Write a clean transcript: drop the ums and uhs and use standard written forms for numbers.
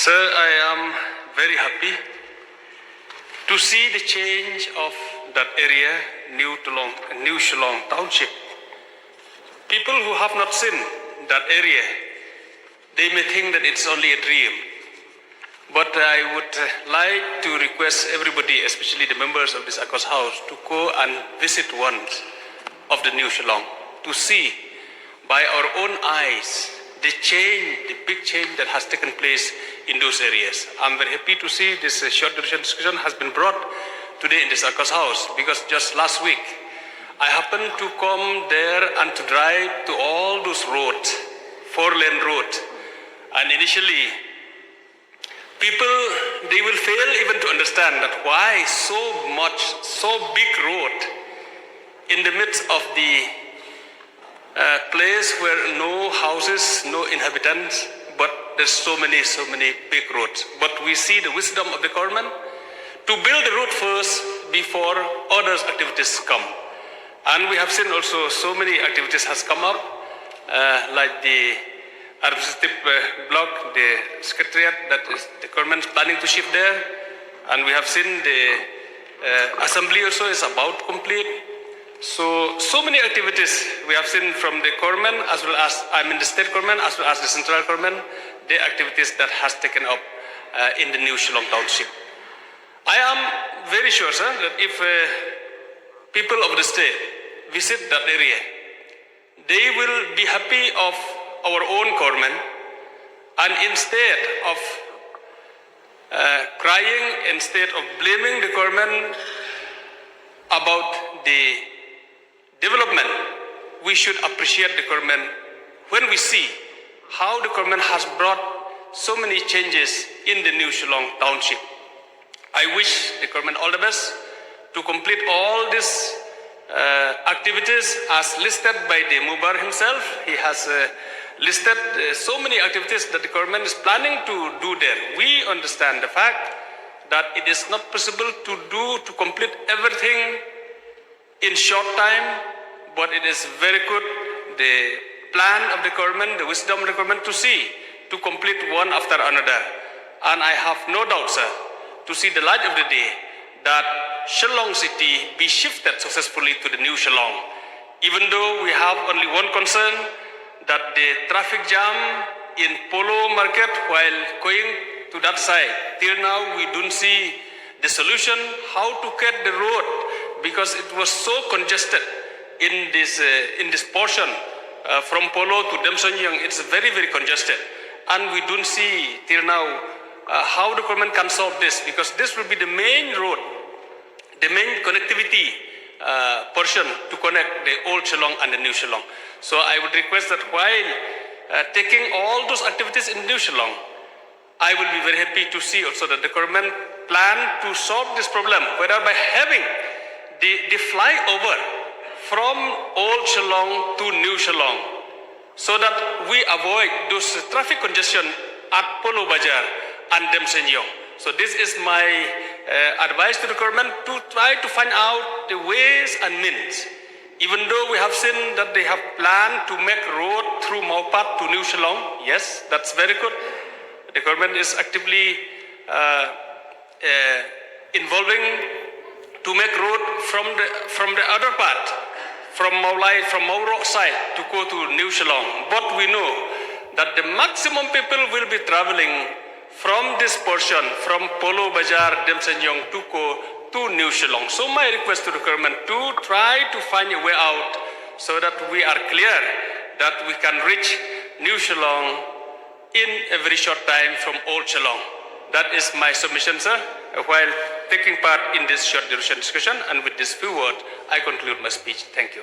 Sir, I am very happy to see the change of that area, New Shillong Township. People who have not seen that area, they may think that it's only a dream. But I would like to request everybody, especially the members of this Akos House, to go and visit once of the New Shillong, to see by our own eyes the change, the big change that has taken place in those areas. I'm very happy to see this short duration discussion has been brought today in this Akos House, because just last week I happened to come there and to drive to all those roads, 4-lane road, and initially people, they will fail even to understand that why so big road in the midst of the place where no houses, no inhabitants, but there's so many big roads. But we see the wisdom of the government to build the road first before other activities come. And we have seen also so many activities has come up, like the administrative block, the secretariat that is the government planning to shift there. And we have seen the assembly also is about complete. So many activities we have seen from the government, as well as the state government, as well as the central government, the activities that has taken up in the New Shillong Township. I am very sure, sir, that if people of the state visit that area, they will be happy of our own government, and instead of crying, instead of blaming the government about the development, we should appreciate the government when we see how the government has brought so many changes in the New Shillong Township. I wish the government all the best to complete all these activities as listed by the Mubar himself. He has listed so many activities that the government is planning to do there. We understand the fact that it is not possible to complete everything in short time, but it is very good, the plan of the government, the wisdom of the government to complete one after another. And I have no doubt, sir, to see the light of the day that Shillong city be shifted successfully to the New Shillong. Even though we have only one concern, that the traffic jam in Polo market while going to that side, till now we don't see the solution how to get the road, because it was so congested in this portion from Polo-Demseiñïong. It's very congested, and we don't see till now how the government can solve this, because this will be the main road, the main connectivity portion to connect the old Shillong and the New Shillong. So I would request that while taking all those activities in New Shillong, I will be very happy to see also that the government plan to solve this problem, whether by having the flyover from old Shillong to New Shillong, so that we avoid those traffic congestion at Polo Bazaar and Demseiñïong. So this is my advice to the government, to try to find out the ways and means. Even though we have seen that they have planned to make road through Maupat to New Shillong, yes, that's very good. The government is actively involving to make road from the other part, from Mauro side to go to New Shillong. But we know that the maximum people will be traveling from this portion, from Polo Bazaar, Demseiñïong to go to New Shillong. So my request to the government to try to find a way out so that we are clear that we can reach New Shillong in a very short time from old Shillong. That is my submission, sir, while taking part in this short duration discussion. And with this few words, I conclude my speech. Thank you.